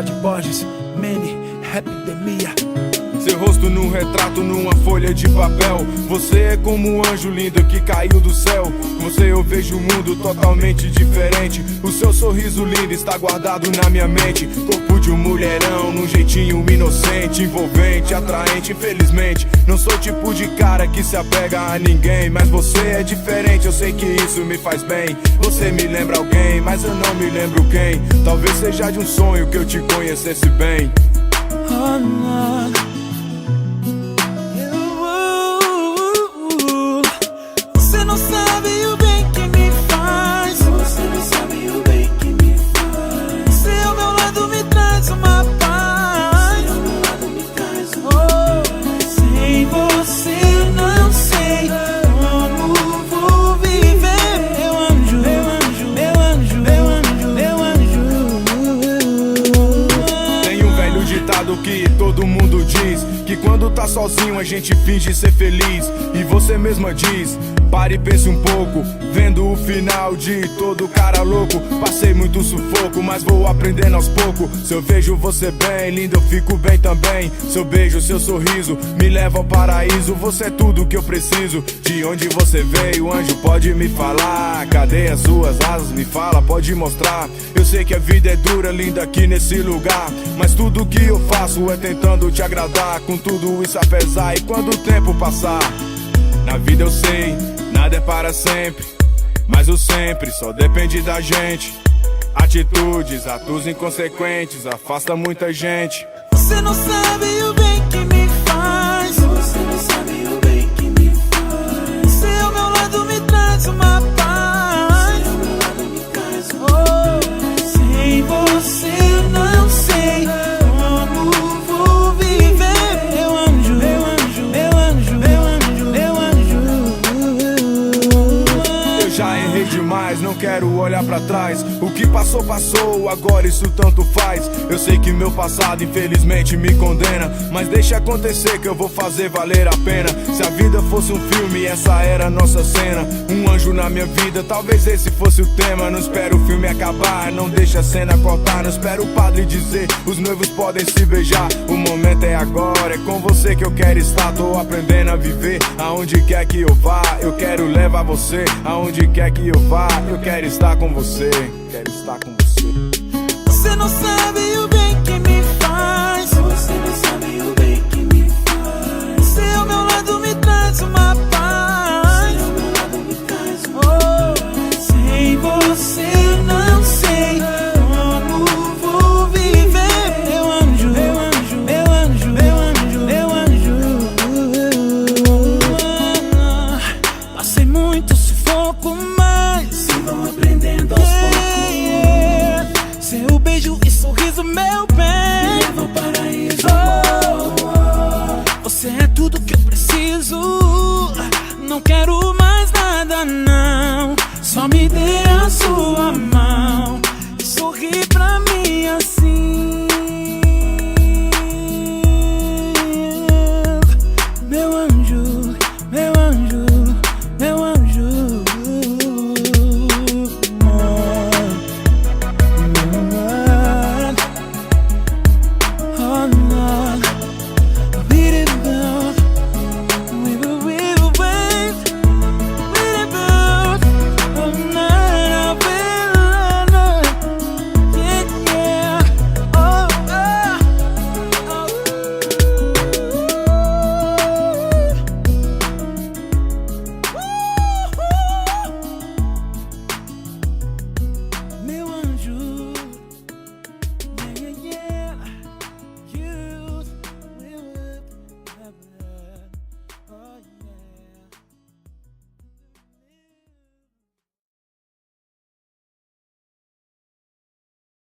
Fala de Borges, Manny, Rapidemia. Seu rosto num retrato, numa folha de papel. Você é como um anjo lindo que caiu do céu. Com você eu vejo um mundo totalmente diferente. O seu sorriso lindo está guardado na minha mente. Corpo de um mulherão, num jeitinho inocente, envolvente, atraente. Infelizmente, não sou o tipo de cara que se apega a ninguém, mas você é diferente, eu sei que isso me faz bem. Você me lembra alguém, mas eu não me lembro quem. Talvez seja de um sonho que eu te conhecesse bem. Oh, no. Você não sabe o bem que me faz. Você não sabe o bem que me faz. Você ao meu lado me traz uma paz. Você ao meu lado me traz uma paz. Sem você não sei como vou viver. Meu anjo, meu anjo, meu anjo, meu anjo, meu anjo. Tem um velho ditado que todo mundo diz, que quando tá sozinho a gente finge ser feliz. E você mesma diz, pare e pense um pouco, vendo o final de todo cara louco. Passei muito sufoco, mas vou aprendendo aos poucos. Se eu vejo você bem, linda, eu fico bem também. Seu beijo, seu sorriso, me leva ao paraíso. Você é tudo que eu preciso. De onde você veio, anjo, pode me falar. Cadê as suas asas? Me fala, pode mostrar. Eu sei que a vida é dura, linda, aqui nesse lugar, mas tudo que eu faço é tentando te agradar. Com tudo isso apesar, e quando o tempo passar, na vida eu sei, nada é para sempre, mas o sempre só depende da gente. Atitudes, atos inconsequentes, afasta muita gente. Você não sabe o bem que me faz. Você não sabe o bem que me faz. Você ao meu lado me traz uma paz. Você ao meu lado me traz uma paz. Sem você não sei como vou viver. Meu anjo, meu anjo, meu anjo, meu anjo, meu anjo. Eu já errei demais, não quero olhar pra trás. O que passou, passou, agora isso tanto faz. Eu sei que meu passado infelizmente me condena, mas deixa acontecer que eu vou fazer valer a pena. Se a vida fosse um filme, essa era a nossa cena. Um anjo na minha vida, talvez esse fosse o tema. Não espero o filme acabar, não deixa a cena cortar. Não espero o padre dizer, os noivos podem se beijar. O momento é agora, é com você que eu quero estar. Tô aprendendo a viver, aonde quer que eu vá, eu quero levar você. Aonde quer que eu vá, eu quero estar com você. Quero estar com você. Você não sabe o bem que me faz. Você não sabe o bem que me faz. Você ao meu lado me traz uma paz. Você ao meu lado me traz uma paz. Sem você não sei como vou viver. Meu anjo, meu anjo, meu anjo, meu anjo, meu anjo. Passei muito sufoco, mas vão aprendendo aos poucos. Seu beijo e sorriso, meu bem, me leva ao paraíso. Você é tudo que eu preciso. Não quero mais nada, não. Só me dê